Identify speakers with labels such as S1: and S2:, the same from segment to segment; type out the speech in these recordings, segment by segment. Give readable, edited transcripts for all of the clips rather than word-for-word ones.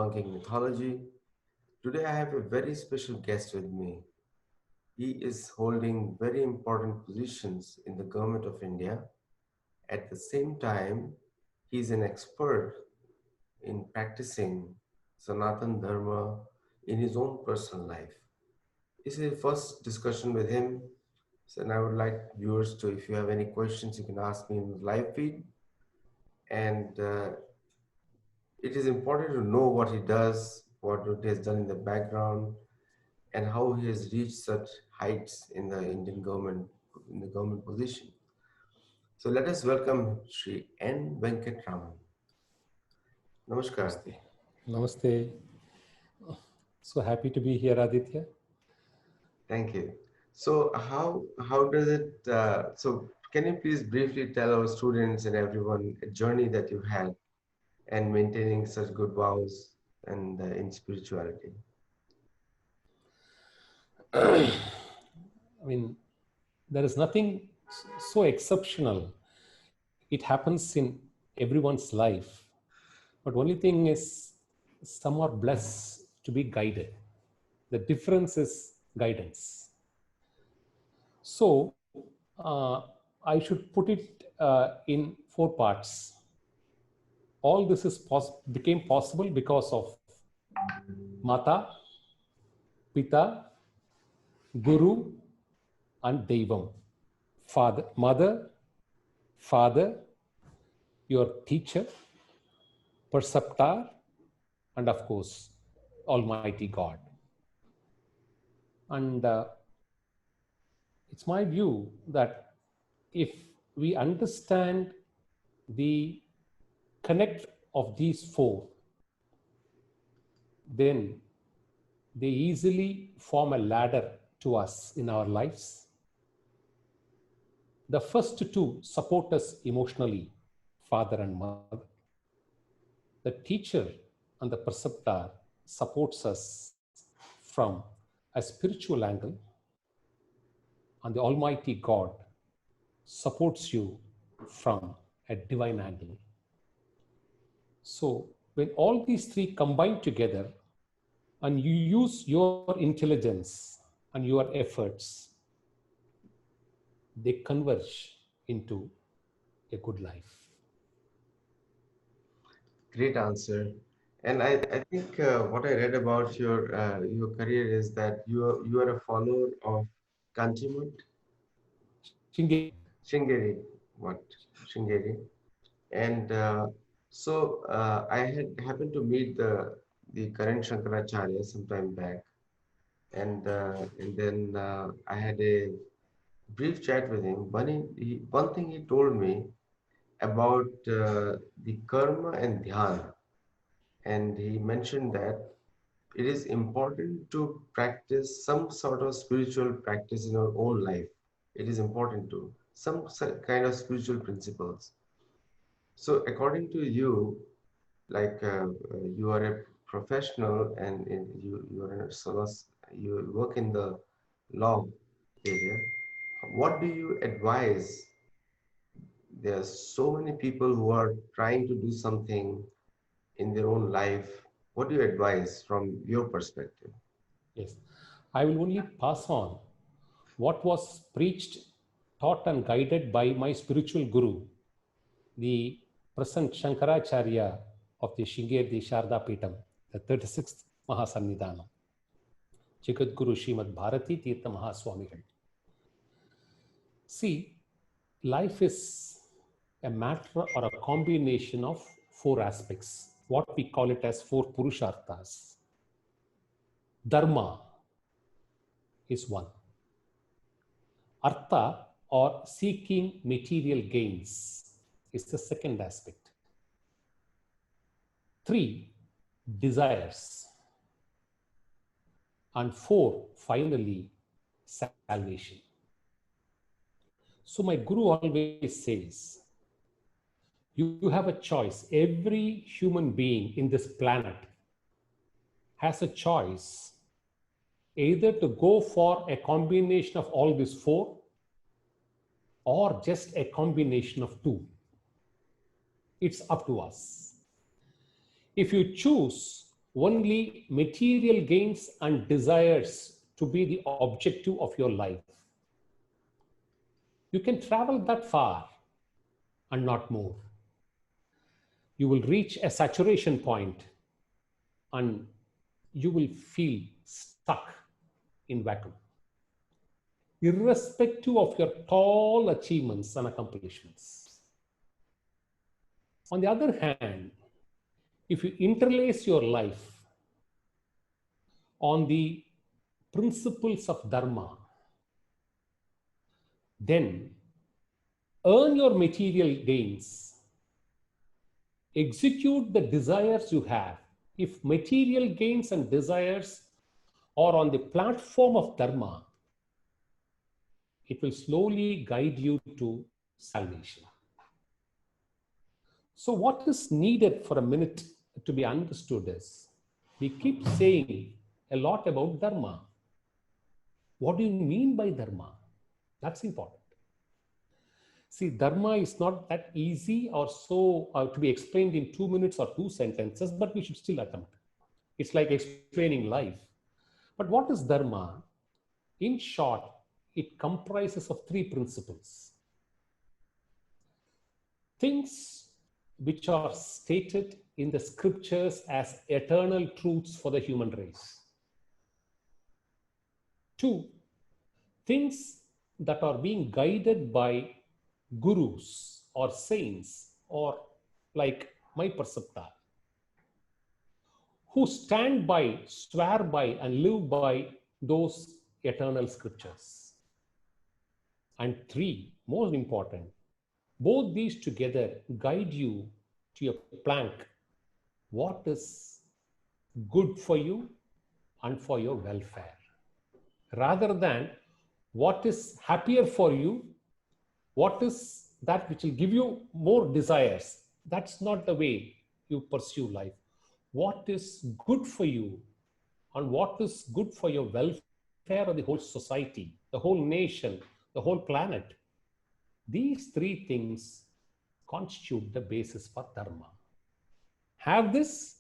S1: Debunking Mythology. Today I have a very special guest with me. He is holding very important positions in the government of India. At the same time, he is an expert in practicing Sanatan Dharma in his own personal life. This is the first discussion with him. So, and I would like viewers to, if you have any questions, you can ask me in the live feed. And it is important to know what he does, what he has done in the background, and how he has reached such heights in the Indian government, in the government position. So let us welcome Sri N. Venkatraman. Namaskar.
S2: Namaste. Namaste. So happy to be here, Aditya.
S1: Thank you. So how does it? So can you please briefly tell our students and everyone a journey that you had and maintaining such good vows and in spirituality?
S2: I mean, there is nothing so exceptional. It happens in everyone's life. But only thing is, some are blessed to be guided. The difference is guidance. So I should put it in 4 parts. All this is became possible because of Mata, Pita, Guru, and Devam. Father, mother, father, your teacher, preceptor, and of course, Almighty God. And it's my view that if we understand the connect of these four, then they easily form a ladder to us in our lives. The first two support us emotionally, father and mother. The teacher and the preceptor supports us from a spiritual angle, and the Almighty God supports you from a divine angle. So when all these three combine together and you use your intelligence and your efforts, they converge into a good life.
S1: Great answer. And I think what I read about your career is that you are a follower of Kanchimut,
S2: Shinge.
S1: Shringeri, what Shringeri, and I had happened to meet the current Shankaracharya some time back, and then I had a brief chat with him. One thing he told me about the karma and dhyan, and he mentioned that it is important to practice some sort of spiritual practice in our own life. It is important to some kind of spiritual principles. So, according to you, like you are a professional and you are a you work in the law area. What do you advise? There are so many people who are trying to do something in their own life. What do you advise from your perspective?
S2: Yes. I will only pass on what was preached, taught, and guided by my spiritual guru, the present Shankaracharya of the Shingeri Sharda Peetham, the 36th Mahasannidhanam, Jagadguru Srimad Bharati Tirtha Mahaswamigal. See, life is a matter or a combination of four aspects, what we call it as four Purusharthas. Dharma is one. Artha, or seeking material gains, is the second aspect. 3, desires. And 4, finally, salvation. So my guru always says, you have a choice. Every human being in this planet has a choice either to go for a combination of all these four or just a combination of two. It's up to us. If you choose only material gains and desires to be the objective of your life, you can travel that far and not more. You will reach a saturation point and you will feel stuck in vacuum, irrespective of your tall achievements and accomplishments. On the other hand, if you interlace your life on the principles of Dharma, then earn your material gains, execute the desires you have. If material gains and desires are on the platform of Dharma, it will slowly guide you to salvation. So, what is needed for a minute to be understood is we keep saying a lot about Dharma. What do you mean by Dharma? That's important. See, Dharma is not that easy or so to be explained in 2 minutes or 2 sentences, but we should still attempt. It's like explaining life. But what is Dharma? In short, it comprises of 3 principles. Things which are stated in the scriptures as eternal truths for the human race. 2, things that are being guided by gurus or saints or like my Perceptor, who stand by, swear by, and live by those eternal scriptures. And 3, most important, both these together guide you to your plank, what is good for you and for your welfare, rather than what is happier for you, what is that which will give you more desires. That's not the way you pursue life. What is good for you and what is good for your welfare of the whole society, the whole nation, the whole planet. These 3 things constitute the basis for Dharma. Have this,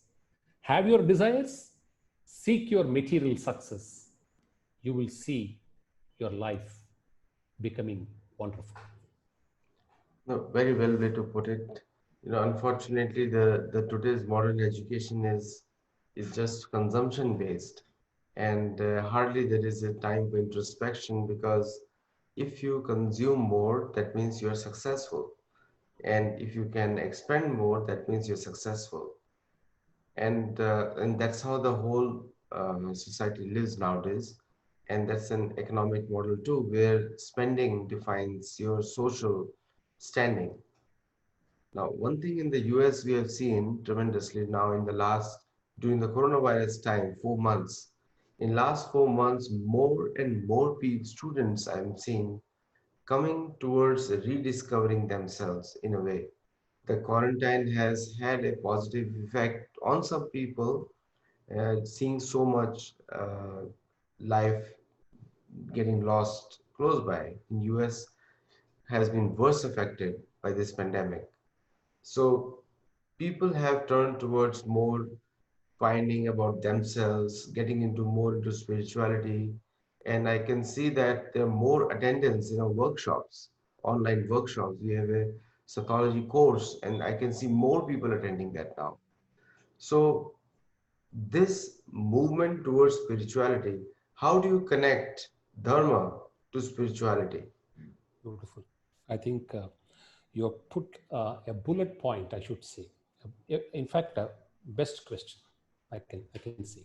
S2: have your desires, seek your material success. You will see your life becoming wonderful.
S1: No, very well way to put it. Unfortunately, the today's modern education is just consumption based, and hardly there is a time for introspection, because if you consume more, that means you're successful, and if you can expend more, that means you're successful, and that's how the whole society lives nowadays, and that's an economic model too, where spending defines your social standing. Now, one thing in the US we have seen tremendously now in the last, during the coronavirus time, 4 months. In last 4 months, more and more students I'm seeing coming towards rediscovering themselves in a way. The quarantine has had a positive effect on some people, seeing so much life getting lost close by. In US has been worse affected by this pandemic. So people have turned towards more finding about themselves, getting into more into spirituality. And I can see that there are more attendance in our workshops, online workshops. We have a psychology course, and I can see more people attending that now. So this movement towards spirituality, how do you connect dharma to spirituality?
S2: Beautiful. I think you have put a bullet point, I should say. In fact, best question I can say.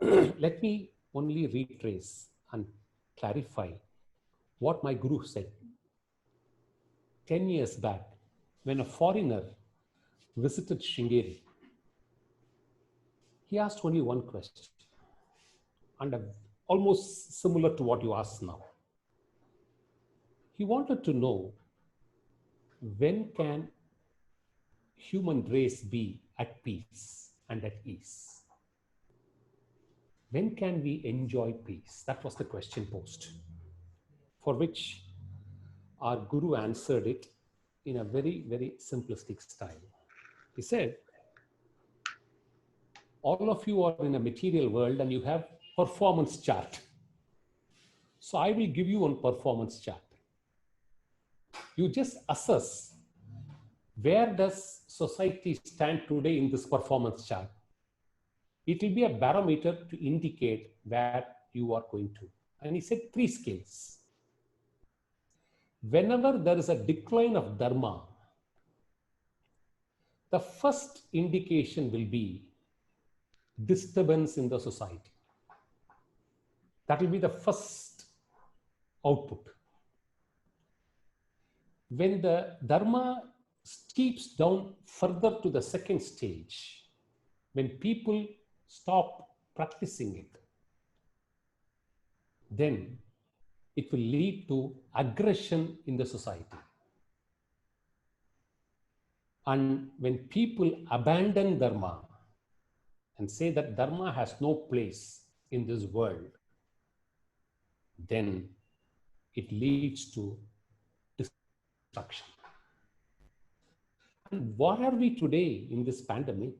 S2: Let me only retrace and clarify what my guru said 10 years back when a foreigner visited Shringeri. He asked only one question, and almost similar to what you asked now. He wanted to know, when can human race be at peace and at ease? When can we enjoy peace? That was the question posed, for which our guru answered it in a very, very simplistic style. He said, all of you are in a material world and you have performance chart. So I will give you one performance chart. You just assess where does society stand today in this performance chart. It will be a barometer to indicate where you are going to. And he said 3 scales. Whenever there is a decline of dharma, the first indication will be disturbance in the society. That will be the first output. When the dharma steeps down further to the second stage, when people stop practicing it, then it will lead to aggression in the society. And when people abandon dharma and say that dharma has no place in this world, then it leads to destruction. And what are we today in this pandemic?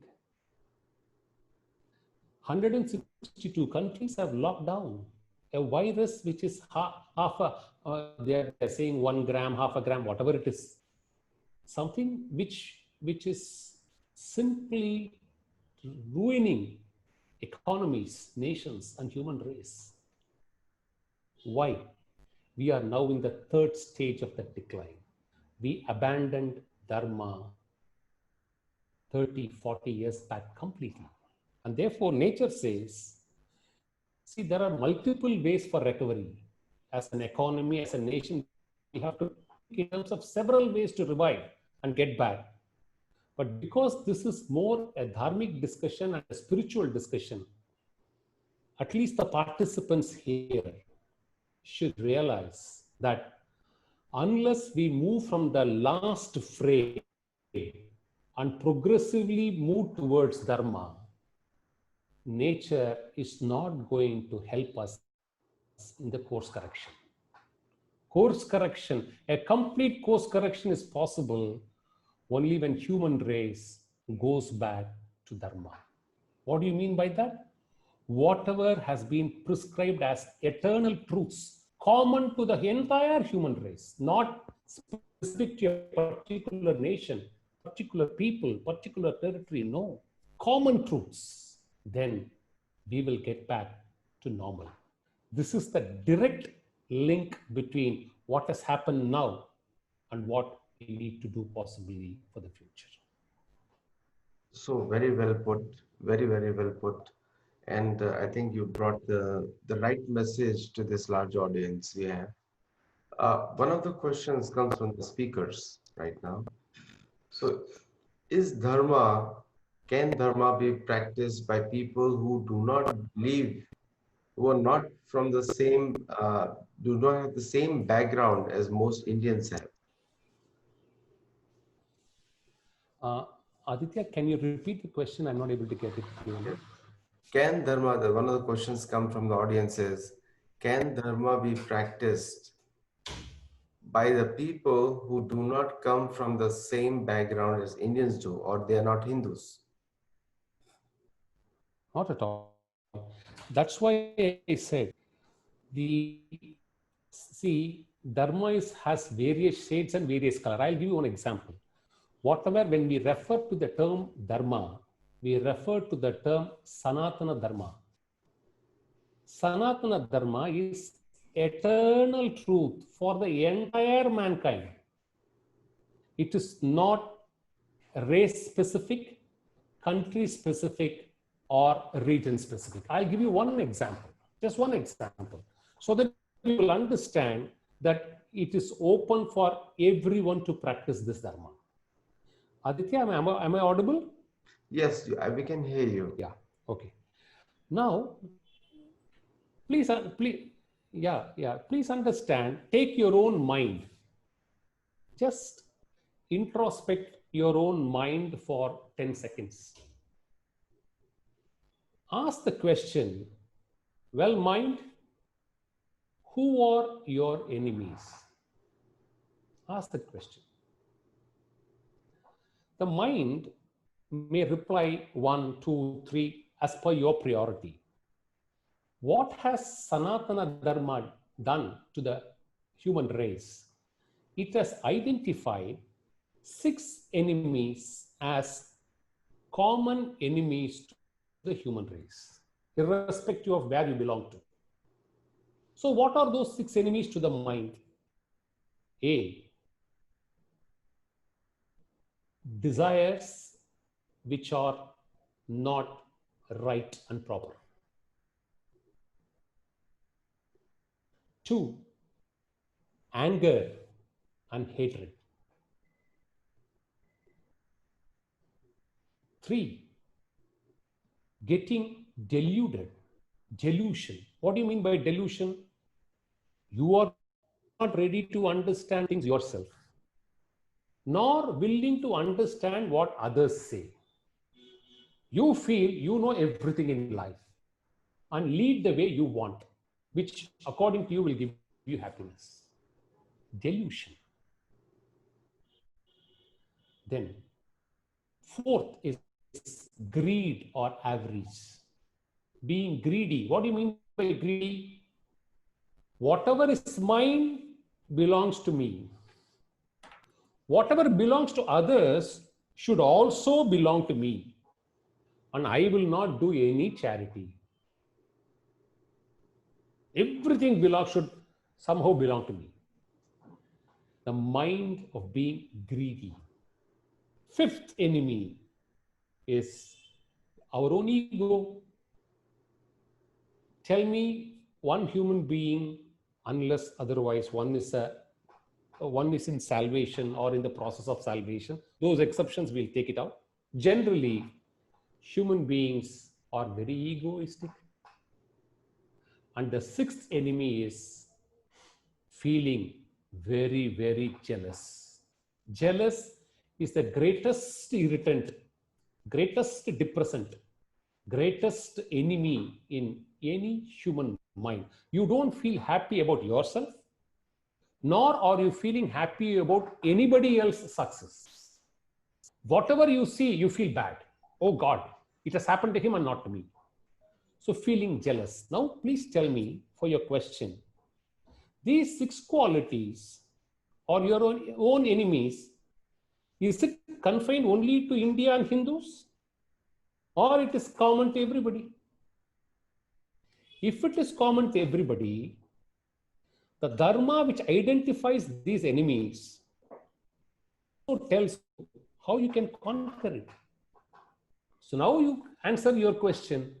S2: 162 countries have locked down a virus which is they're saying 1 gram, half a gram, whatever it is. Something which is simply ruining economies, nations, and human race. Why? We are now in the 3rd stage of the decline. We abandoned dharma 30, 40 years back completely. And therefore, nature says, see, there are multiple ways for recovery. As an economy, as a nation, we have to think in terms of several ways to revive and get back. But because this is more a dharmic discussion and a spiritual discussion, at least the participants here should realize that unless we move from the last fray and progressively move towards dharma, nature is not going to help us in the course correction. Course correction, a complete course correction is possible only when human race goes back to dharma. What do you mean by that? Whatever has been prescribed as eternal truths, common to the entire human race, not specific to a particular nation, particular people, particular territory, no, common truths, then we will get back to normal. This is the direct link between what has happened now and what we need to do possibly for the future.
S1: So very well put, very, very well put. And I think you brought the right message to this large audience we have. One of the questions comes from the speakers right now. So can dharma be practiced by people who do not believe, who are not from the same, do not have the same background as most Indians have?
S2: Aditya, can you repeat the question? I'm not able to get it clearly.
S1: Can dharma, one of the questions come from the audience is, can dharma be practiced by the people who do not come from the same background as Indians do, or they are not Hindus?
S2: Not at all. That's why I said, dharma has various shades and various colors. I'll give you one example. Whatever, when we refer to the term dharma, we refer to the term Sanatana Dharma. Sanatana Dharma is eternal truth for the entire mankind. It is not race specific, country specific, or region specific. I'll give you one example, just one example, so that you will understand that it is open for everyone to practice this Dharma. Aditya, am I audible?
S1: Yes, we can hear you.
S2: Yeah, okay. Now, please understand, take your own mind. Just introspect your own mind for 10 seconds. Ask the question, well, mind, who are your enemies? Ask the question. The mind may reply 1, 2, 3, as per your priority. What has Sanatana Dharma done to the human race? It has identified 6 enemies as common enemies to the human race, irrespective of where you belong to. So what are those 6 enemies to the mind? A, desires which are not right and proper. 2, anger and hatred. 3, getting deluded, delusion. What do you mean by delusion? You are not ready to understand things yourself, nor willing to understand what others say. You feel you know everything in life and lead the way you want, which according to you will give you happiness. Delusion. Then, 4th is greed or avarice. Being greedy. What do you mean by greedy? Whatever is mine belongs to me. Whatever belongs to others should also belong to me. And I will not do any charity. Everything should somehow belong to me. The mind of being greedy. 5th enemy is our own ego. Tell me one human being, unless otherwise one is in salvation or in the process of salvation. Those exceptions, we'll take it out. Generally, human beings are very egoistic. And the 6th enemy is feeling very, very jealous. Jealous is the greatest irritant, greatest depressant, greatest enemy in any human mind. You don't feel happy about yourself, nor are you feeling happy about anybody else's success. Whatever you see, you feel bad. Oh God, it has happened to him and not to me. So feeling jealous. Now, please tell me for your question, these 6 qualities or your own enemies, is it confined only to India and Hindus? Or it is common to everybody? If it is common to everybody, the dharma which identifies these enemies tells you how you can conquer it. So now you answer your question,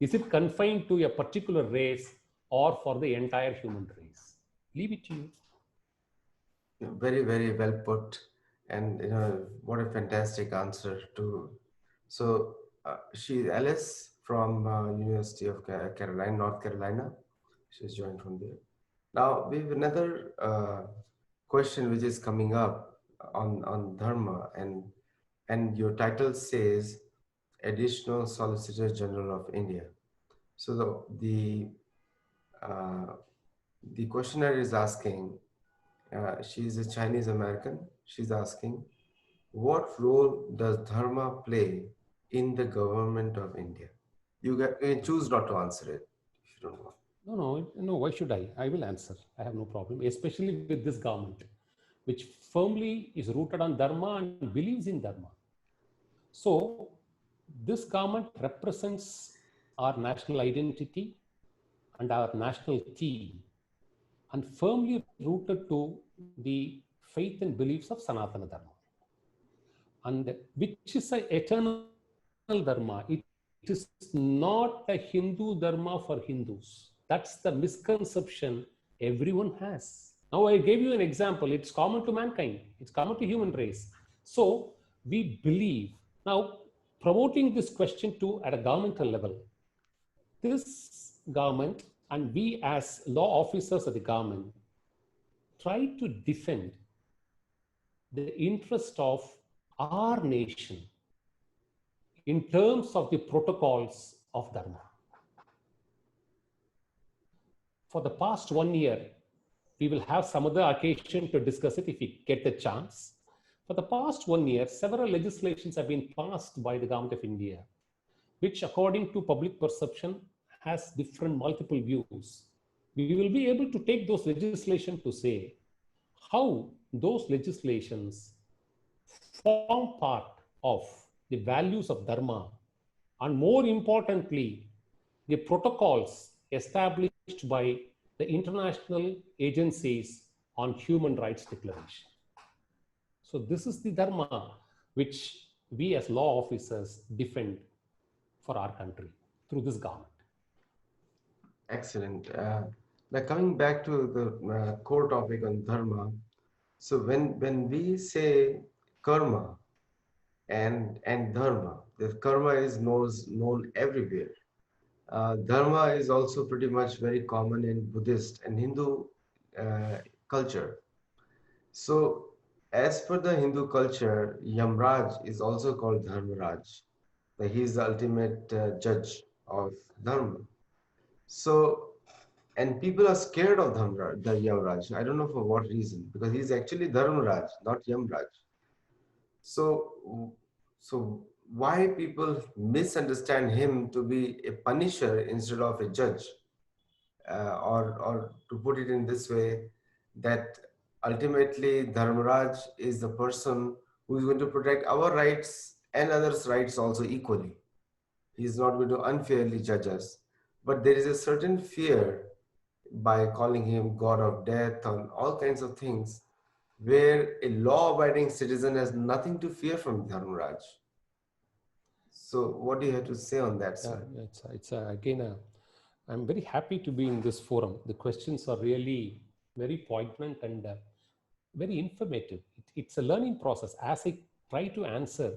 S2: is it confined to a particular race or for the entire human race? Leave it to you.
S1: Very, very well put. And what a fantastic answer to. So she's Alice from University of Carolina, North Carolina. She's joined from there. Now we have another question which is coming up on dharma, and your title says Additional Solicitor General of India. So the questioner is asking. She's a Chinese American. She's asking, what role does dharma play in the government of India? You can choose not to answer it if you don't want.
S2: No, why should I? I will answer. I have no problem, especially with this government, which firmly is rooted on dharma and believes in dharma. So this government represents our national identity and our national theme, and firmly rooted to the faith and beliefs of Sanatana Dharma, and which is an eternal Dharma. It is not a Hindu Dharma for Hindus. That's the misconception everyone has. Now I gave you an example. It's common to mankind. It's common to human race. So we believe. Now promoting this question at a governmental level, this government and we as law officers of the government try to defend the interest of our nation in terms of the protocols of Dharma. For the past 1 year, we will have some other occasion to discuss it if we get the chance. For the past 1 year, several legislations have been passed by the government of India, which according to public perception has different multiple views, we will be able to take those legislation to say how those legislations form part of the values of Dharma, and more importantly, the protocols established by the international agencies on human rights declaration. So this is the Dharma which we as law officers defend for our country through this government.
S1: Excellent. Now coming back to the core topic on dharma, so when we say karma and dharma, the karma is known everywhere. Dharma is also pretty much very common in Buddhist and Hindu culture. So, as per the Hindu culture, Yamraj is also called Dharmaraj. Like he is the ultimate judge of Dharma. So, and people are scared of the Yamraj. I don't know for what reason, because he's actually Dharmaraj, not Yamraj. So, so why people misunderstand him to be a punisher instead of a judge, or to put it in this way, that ultimately Dharmaraj is the person who is going to protect our rights and others' rights also equally. He is not going to unfairly judge us. But there is a certain fear by calling him God of death and all kinds of things, where a law-abiding citizen has nothing to fear from Dharmaraj. So, what do you have to say on that, sir?
S2: It's again, I'm very happy to be in this forum. The questions are really very poignant and very informative. It's a learning process. As I try to answer,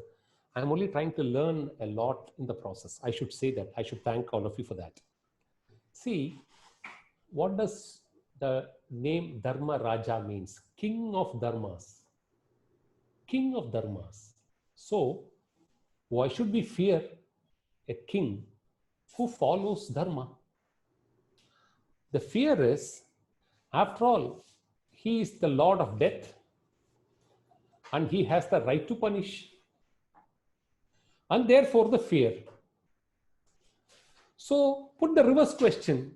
S2: I'm only trying to learn a lot in the process. I should say that. I should thank all of you for that. See, what does the name Dharma Raja means? King of Dharmas. King of Dharmas. So, why should we fear a king who follows Dharma? The fear is, after all, he is the Lord of death and he has the right to punish. And therefore, the fear. So, put the reverse question.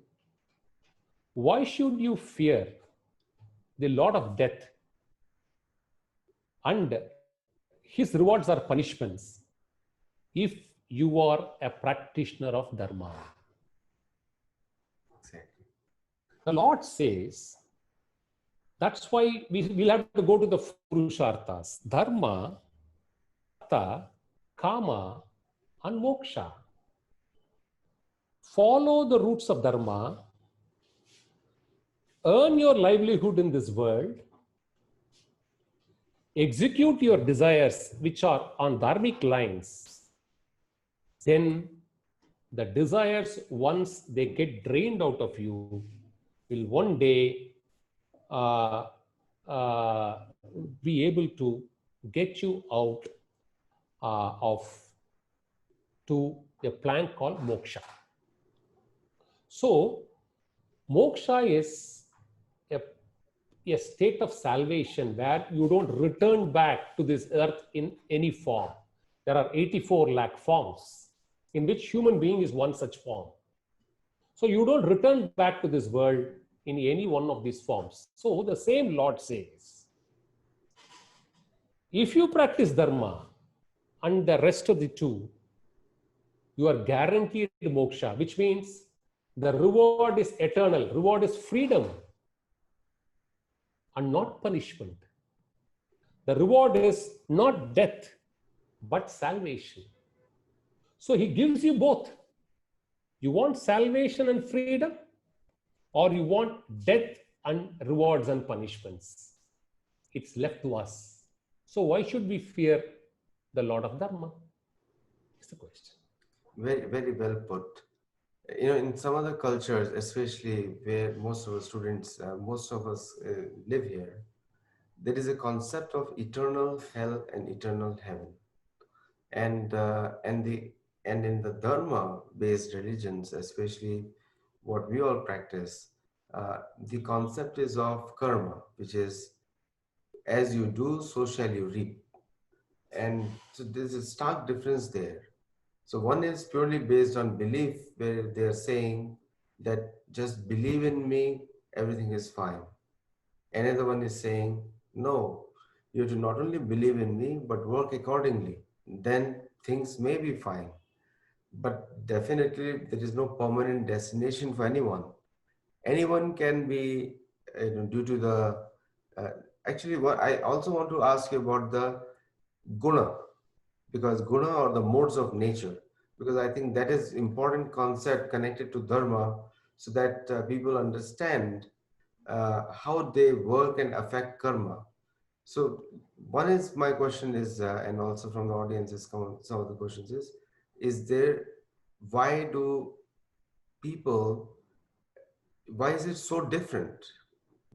S2: Why should you fear the Lord of death and his rewards are punishments if you are a practitioner of Dharma?
S1: Exactly.
S2: The Lord says, that's why we'll have to go to the Purusharthas. Dharma, Artha, Kama, and Moksha. Follow the roots of Dharma, earn your livelihood in this world, execute your desires which are on dharmic lines, then the desires, once they get drained out of you, will one day be able to get you out to a plan called moksha. So, moksha is a state of salvation where you don't return back to this earth in any form. There are 84 lakh forms in which human being is one such form. So you don't return back to this world in any one of these forms. So the same Lord says, if you practice Dharma and the rest of the two, you are guaranteed moksha, which means the reward is eternal. Reward is freedom and not punishment. The reward is not death, but salvation. So he gives you both. You want salvation and freedom, or you want death and rewards and punishments? It's left to us. So why should we fear the Lord of Dharma? It's the question.
S1: Very, very well put. In some other cultures, especially where most of us students, most of us live here, there is a concept of eternal hell and eternal heaven. And in the dharma-based religions, especially what we all practice, the concept is of karma, which is as you do, so shall you reap. And so there's a stark difference there. So one is purely based on belief, where they're saying that just believe in me, everything is fine. Another one is saying, no, you have to not only believe in me, but work accordingly. Then things may be fine. But definitely, there is no permanent destination for anyone. Anyone can be, due to the. Uh, Actually, what I also want to ask you about the guna, because guna or the modes of nature, because I think that is important concept connected to dharma, so that people understand how they work and affect karma. So one is my question is, and also from the audience is some of the questions is there, why do people, why is it so different?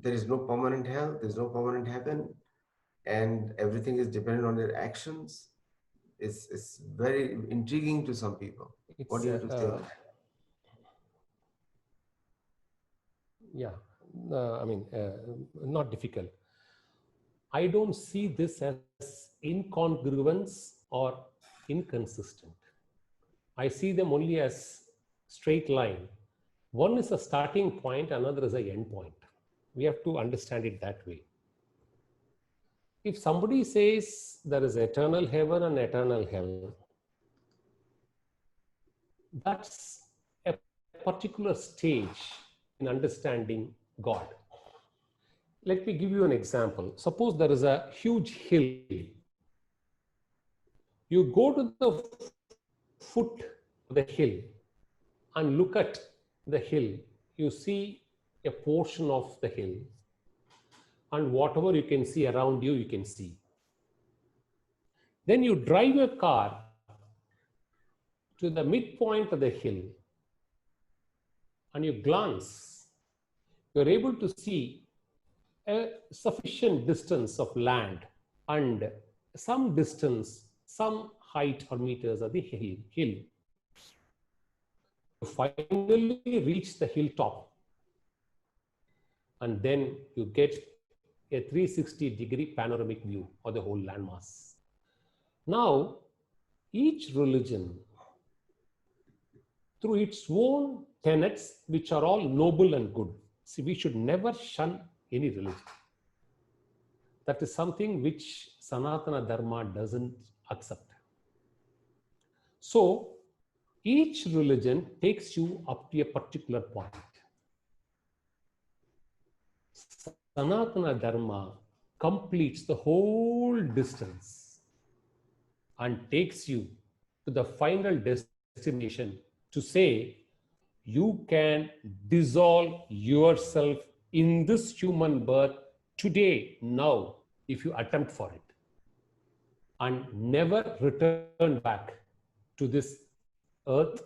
S1: There is no permanent hell, there's no permanent heaven, and everything is dependent on their actions. It's very intriguing to some people. What
S2: It's
S1: do you have to say on that?
S2: yeah, I mean, not difficult. I don't see this as incongruence or inconsistent. I see them only as straight line. One is a starting point, another is a end point. We have to understand it that way. If somebody says there is eternal heaven and eternal hell, that's a particular stage in understanding God. Let me give you an example. Suppose there is a huge hill. You go to the foot of the hill and look at the hill. You see a portion of the hill, and whatever you can see around you, you can see. Then you drive a car to the midpoint of the hill and you glance. You're able to see a sufficient distance of land and some distance, some height or meters of the hill. You finally reach the hilltop, and then you get a 360-degree panoramic view of the whole landmass. Now, each religion, through its own tenets, which are all noble and good. See, we should never shun any religion. That is something which Sanatana Dharma doesn't accept. So, each religion takes you up to a particular point. Sanatana Dharma completes the whole distance and takes you to the final destination to say, you can dissolve yourself in this human birth today, now, if you attempt for it, and never return back to this earth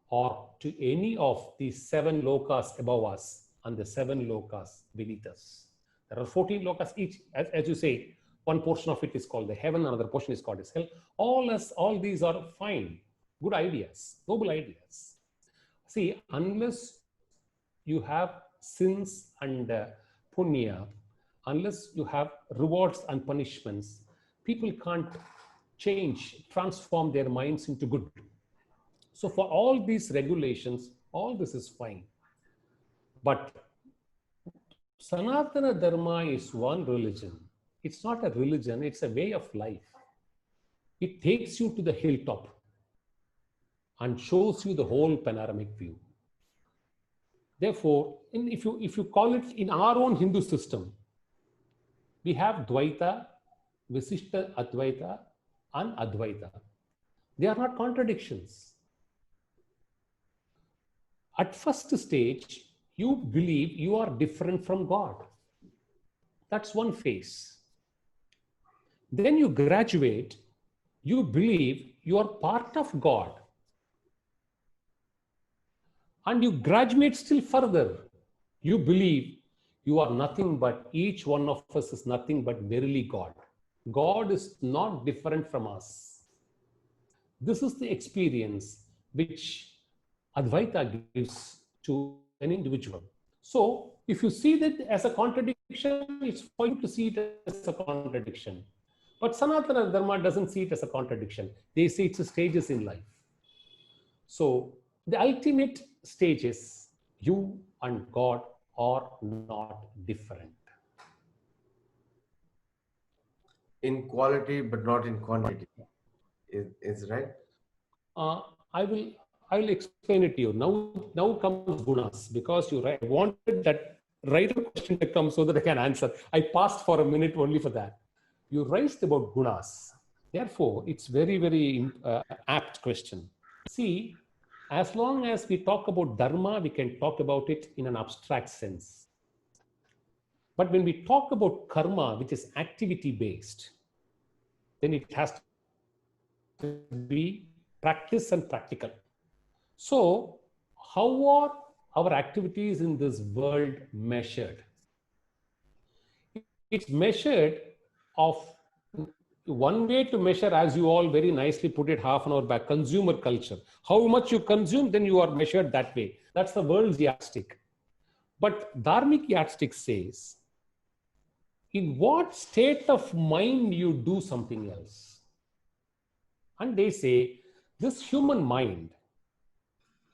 S2: or to any of the 7 lokas above us and the 7 lokas beneath us. There are 14 lokas each, as you say. One portion of it is called the heaven, another portion is called as hell. All these are fine, good ideas, noble ideas. See, unless you have sins and punya, unless you have rewards and punishments, people can't transform their minds into good. So for all these regulations, all this is fine. But Sanatana Dharma is one religion. It's not a religion, it's a way of life. It takes you to the hilltop and shows you the whole panoramic view. Therefore, if you call it in our own Hindu system, we have Dvaita, Visishta Advaita, and Advaita. They are not contradictions. At first stage, you believe you are different from God. That's one phase. Then you graduate, you believe you are part of God. And you graduate still further. You believe you are nothing but, each one of us is nothing but verily God. God is not different from us. This is the experience which Advaita gives to an individual. So, if you see that as a contradiction, it's for you to see it as a contradiction. But Sanatana Dharma doesn't see it as a contradiction. They say it's stages in life. So the ultimate stage is you and God are not different.
S1: In quality, but not in quantity. Is right?
S2: Uh, I will I will explain it to you. Now comes gunas, because you wanted that writer question to come so that I can answer. I paused for a minute only for that. You raised about gunas. Therefore, it's very apt question. See, as long as we talk about dharma, we can talk about it in an abstract sense. But when we talk about karma, which is activity based, then it has to be practice and practical. So, how are our activities in this world measured? It's measured of one way to measure, as you all very nicely put it half an hour back, consumer culture. How much you consume, then you are measured that way. That's the world's yardstick. But dharmic yardstick says, in what state of mind you do something else. And they say, this human mind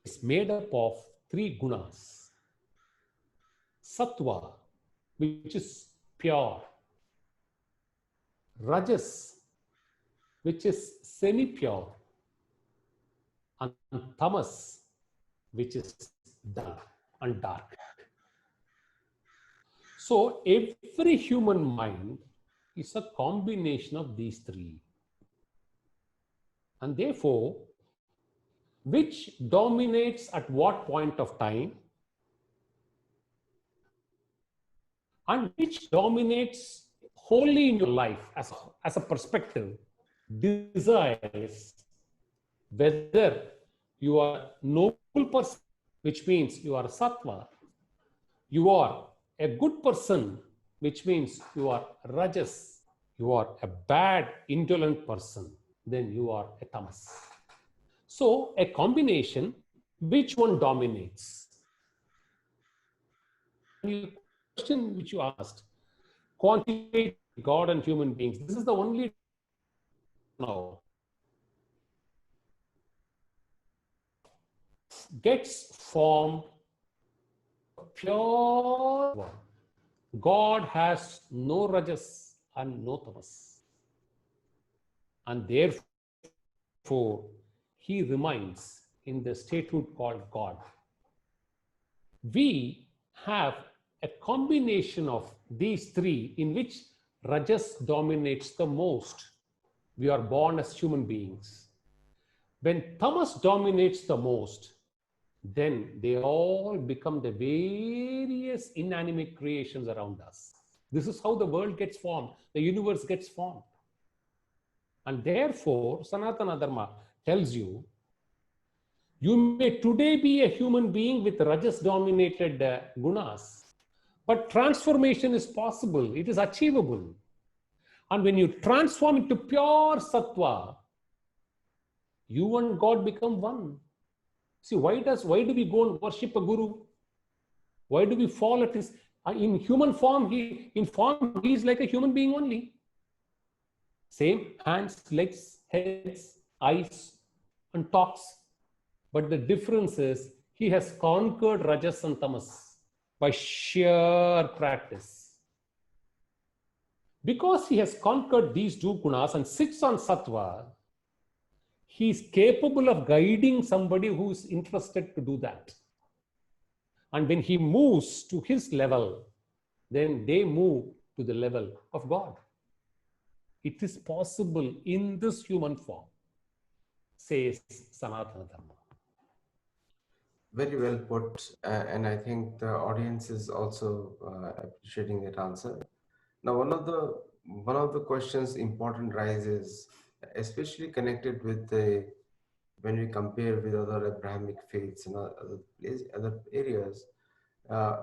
S2: is made up of three gunas. Sattva, which is pure. Rajas, which is semi-pure. And tamas, which is dull and dark. So every human mind is a combination of these three. And therefore, which dominates at what point of time, and which dominates wholly in your life as a perspective, decides whether you are a noble person, which means you are sattva, you are a good person, which means you are rajas, you are a bad, indolent person, then you are a tamas. So a combination, which one dominates? The question which you asked, quantitate God and human beings. This is the only now gets formed pure one. God has no rajas and no tamas. And therefore, he remains in the statehood called God. We have a combination of these three in which rajas dominates the most. We are born as human beings. When tamas dominates the most, then they all become the various inanimate creations around us. This is how the world gets formed, the universe gets formed. And therefore, Sanatana Dharma tells you, you may today be a human being with rajas dominated gunas, but transformation is possible, it is achievable. And when you transform into pure sattva, you and God become one. See, why do we go and worship a guru? Why do we fall at his, in human form, he is like a human being only. Same hands, legs, heads, eyes, and talks. But the difference is he has conquered rajas and tamas by sheer practice. Because he has conquered these two gunas and sits on sattva, he is capable of guiding somebody who is interested to do that. And when he moves to his level, then they move to the level of God. It is possible in this human form, says Sanatana Dharma.
S1: Very well put, and I think the audience is also appreciating that answer. Now, one of the questions important rises, especially connected with the when we compare with other Abrahamic faiths and other areas. Uh,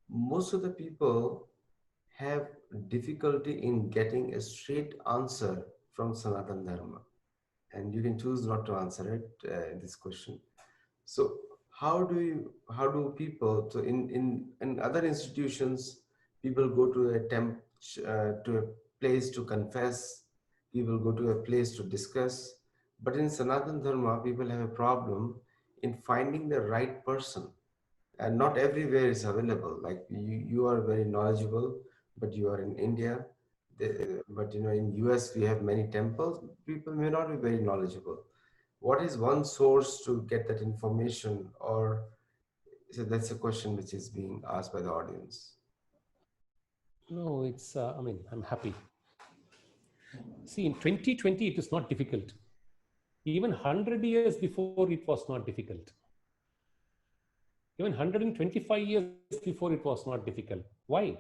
S1: most of the people have difficulty in getting a straight answer from Sanatana Dharma, and you can choose not to answer it this question. So how do people, so in other institutions, people go to a to a place to confess, people go to a place to discuss, But in Sanatan Dharma, people have a problem in finding the right person, and not everywhere is available. Like you are very knowledgeable, but you are in India. But in US we have many temples. People may not be very knowledgeable. What is one source to get that information? Or so that's a question which is being asked by the audience.
S2: No, it's, I mean, I'm happy. See, in 2020, it is not difficult. Even 100 years before, it was not difficult. Even 125 years before, it was not difficult. Why?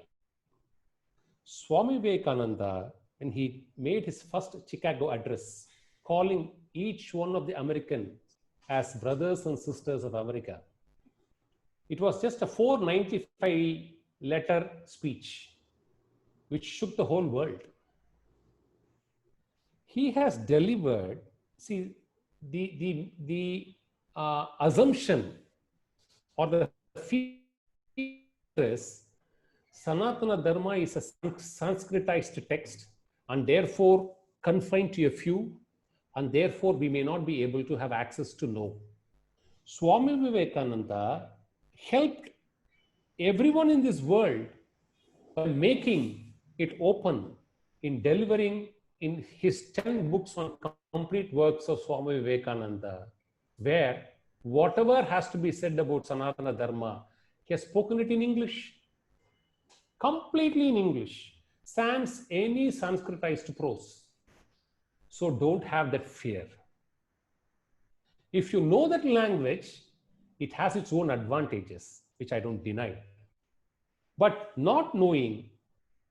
S2: Swami Vivekananda, when he made his first Chicago address, calling each one of the Americans as brothers and sisters of America, it was just a 495 letter speech which shook the whole world. He has delivered, see, the assumption or the fear is Sanatana Dharma is a Sanskritized text and therefore confined to a few, and therefore we may not be able to have access to know. Swami Vivekananda helped everyone in this world by making it open in delivering in his 10 books on complete works of Swami Vivekananda, where whatever has to be said about Sanatana Dharma, he has spoken it in English, completely in English, sans any Sanskritized prose. So don't have that fear. If you know that language, it has its own advantages, which I don't deny. But not knowing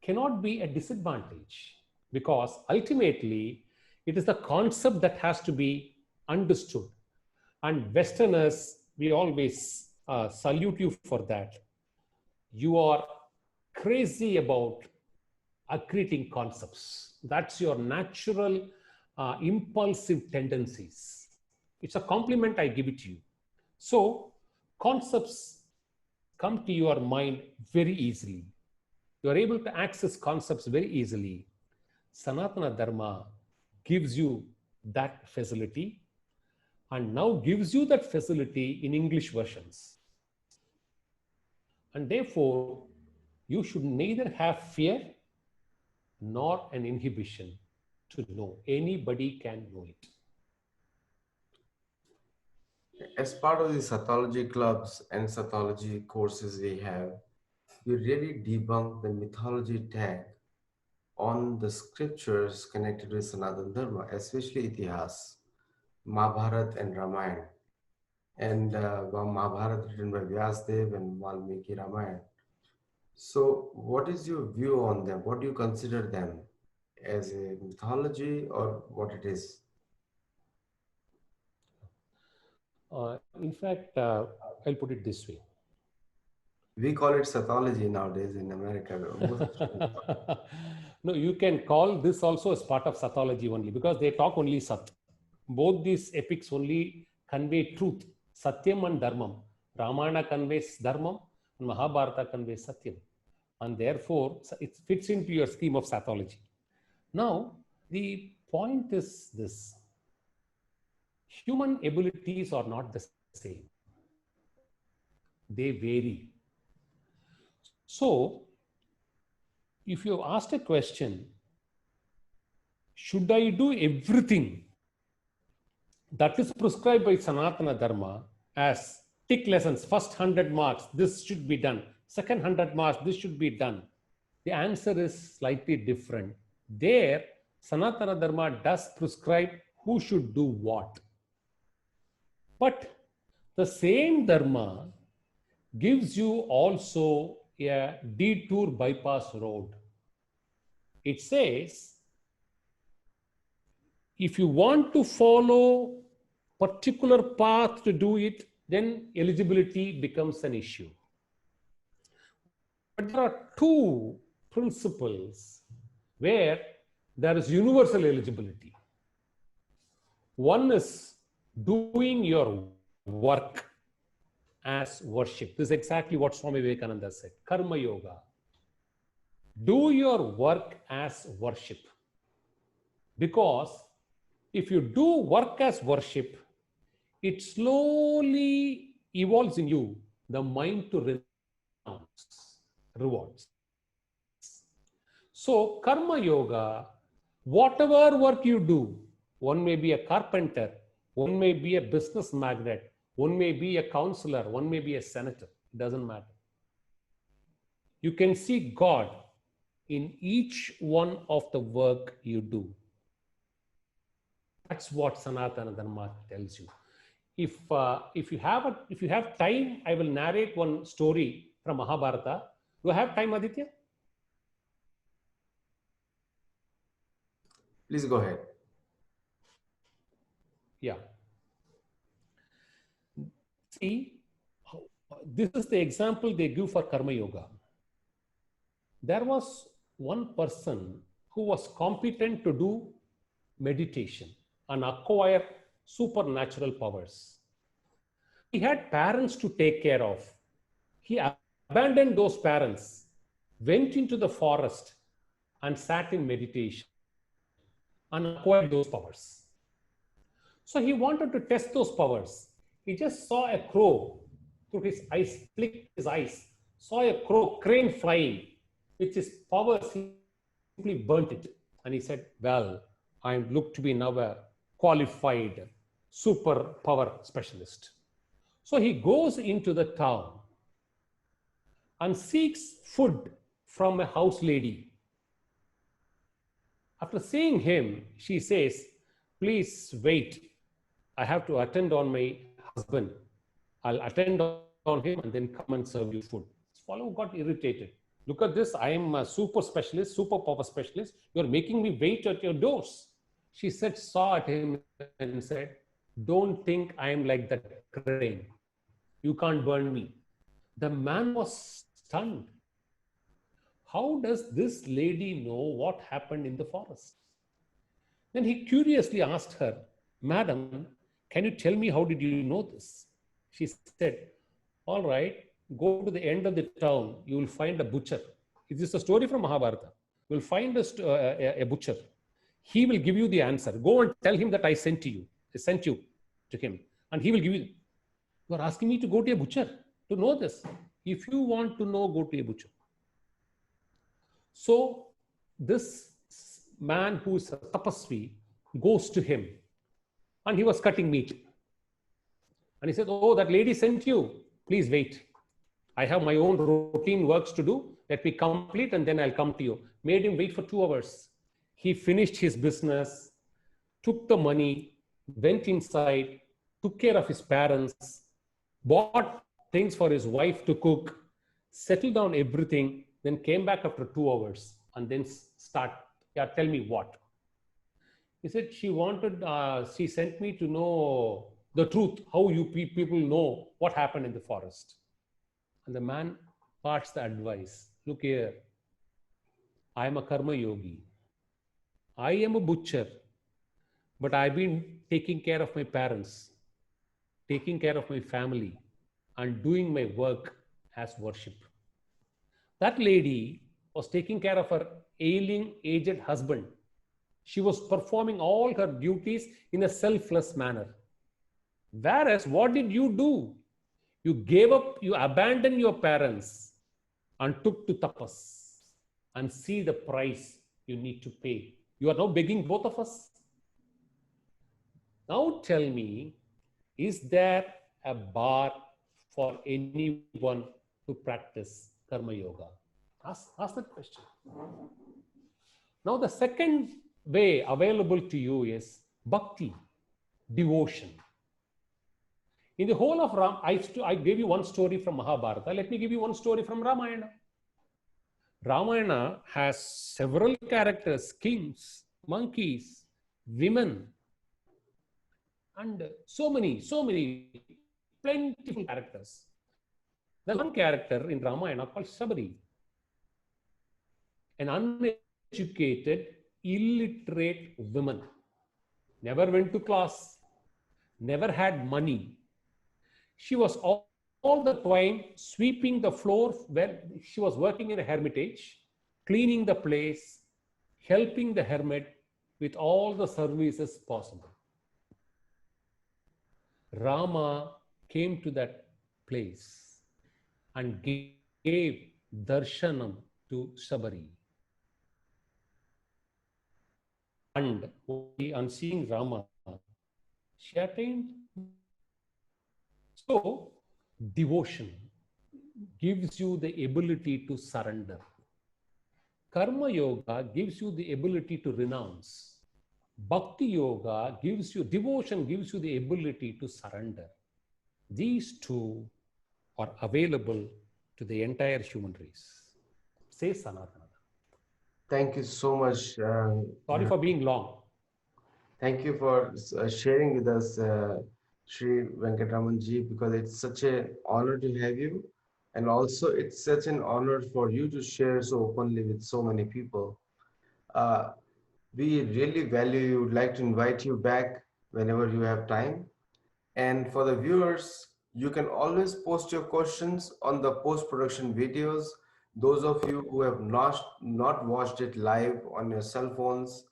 S2: cannot be a disadvantage, because ultimately it is the concept that has to be understood. And Westerners, we always salute you for that. You are crazy about accreting concepts. That's your natural impulsive tendencies. It's a compliment, I give it to you. So concepts come to your mind very easily. You are able to access concepts very easily. Sanatana Dharma gives you that facility, and now gives you that facility in English versions. And therefore, you should neither have fear nor an inhibition to know. Anybody can know it.
S1: As part of the Sathology clubs and Sathology courses we have, we really debunk the mythology tag on the scriptures connected with Sanatana Dharma, especially Itihas, Mahabharata and Ramayana. And Mahabharata written by Vyasdev and Valmiki Ramayana. So what is your view on them? What do you consider them? As a mythology or what it is?
S2: In fact, I'll put it this way.
S1: We call it Sathology nowadays in America.
S2: No, you can call this also as part of Sathology only, because they talk only Sat. Both these epics only convey truth, Satyam and Dharmam. Ramayana conveys Dharmam and Mahabharata conveys Satyam. And therefore, it fits into your scheme of Sathology. Now, the point is this. Human abilities are not the same. They vary. So, if you asked a question, should I do everything that is prescribed by Sanatana Dharma as tick lessons, first 100 marks, this should be done, second 100 marks, this should be done? The answer is slightly different. There, Sanatana Dharma does prescribe who should do what. But the same Dharma gives you also a detour bypass road. It says, if you want to follow particular path to do it, then eligibility becomes an issue. But there are two principles where there is universal eligibility. One is doing your work as worship. This is exactly what Swami Vivekananda said. Karma Yoga. Do your work as worship. Because if you do work as worship, it slowly evolves in you the mind to renounce rewards. So, karma yoga, whatever work you do, one may be a carpenter, one may be a business magnate, one may be a counselor, one may be a senator, it doesn't matter. You can see God in each one of the work you do. That's what Sanatana Dharma tells you. If you have time, I will narrate one story from Mahabharata. Do I have time, Aditya?
S1: Please go ahead.
S2: Yeah. See, this is the example they give for Karma Yoga. There was one person who was competent to do meditation and acquire supernatural powers. He had parents to take care of. He abandoned those parents, went into the forest, and sat in meditation and acquired those powers. So he wanted to test those powers. He just saw a crow through his eyes, flicked his eyes, saw a crane flying, with his powers, he simply burnt it. And he said, well, I look to be now a qualified super power specialist. So he goes into the town and seeks food from a house lady. After seeing him, she says, please wait. I have to attend on my husband. I'll attend on him and then come and serve you food. His follower got irritated. Look at this. I am a super specialist, super power specialist. You're making me wait at your doors. She said, saw at him and said, don't think I am like that crane. You can't burn me. The man was stunned. How does this lady know what happened in the forest? Then he curiously asked her, Madam, can you tell me how did you know this? She said, all right, go to the end of the town, you will find a butcher. This is a story from Mahabharata. You will find a butcher. He will give you the answer. Go and tell him that I sent you to him. And he will give you. You are asking me to go to a butcher to know this. If you want to know, go to a butcher. So this man who is a tapasvi goes to him and he was cutting meat. And he said, oh, that lady sent you. Please wait. I have my own routine works to do. Let me complete and then I'll come to you. Made him wait for 2 hours. He finished his business, took the money, went inside, took care of his parents, bought things for his wife to cook, settled down everything, then came back after 2 hours and then tell me what. He said, she sent me to know the truth, how you people know what happened in the forest. And the man parts the advice. Look here, I am a karma yogi. I am a butcher, but I've been taking care of my parents, taking care of my family, and doing my work as worship. That lady was taking care of her ailing, aged husband. She was performing all her duties in a selfless manner. Whereas, what did you do? You gave up, you abandoned your parents and took to tapas, and see the price you need to pay. You are now begging both of us. Now tell me, is there a bar for anyone to practice karma yoga? Ask that question. Now the second way available to you is bhakti, devotion. In the whole of Ram, I gave you one story from Mahabharata. Let me give you one story from Ramayana. Ramayana has several characters, kings, monkeys, women, and so many plentiful characters. There's one character in Ramayana called Sabari, an uneducated, illiterate woman, never went to class, never had money. She was all the time sweeping the floor where she was working in a hermitage, cleaning the place, helping the hermit with all the services possible. Rama came to that place and gave darshanam to Sabari. And on seeing Rama, she attained moksha. So, devotion gives you the ability to surrender. Karma yoga gives you the ability to renounce. Bhakti yoga gives you, devotion gives you the ability to surrender. These two are available to the entire human race. Say Sanatana.
S1: Thank you so much.
S2: Sorry for being long.
S1: Thank you for sharing with us, Sri Venkatraman ji, because it's such an honor to have you. And also, it's such an honor for you to share so openly with so many people. Uh, we really value you. Would like to invite you back whenever you have time. And for the viewers, you can always post your questions on the post-production videos. Those of you who have not watched it live on your cell phones,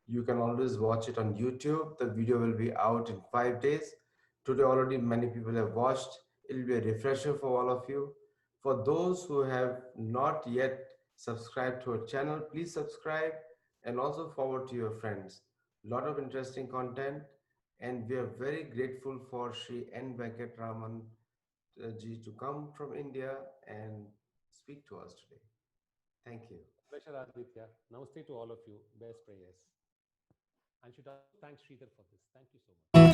S1: you can always watch it on YouTube. The video will be out in 5 days. Today already many people have watched. It will be a refresher for all of you. For those who have not yet subscribed to our channel, please subscribe and also forward to your friends. A lot of interesting content, and we are very grateful for Sri N. Venkatraman ji to come from India and speak to us today. Thank you.
S2: Pleasure, Aditya. Namaste to all of you. Best prayers. And should also thank Sridhar for this. Thank you so much.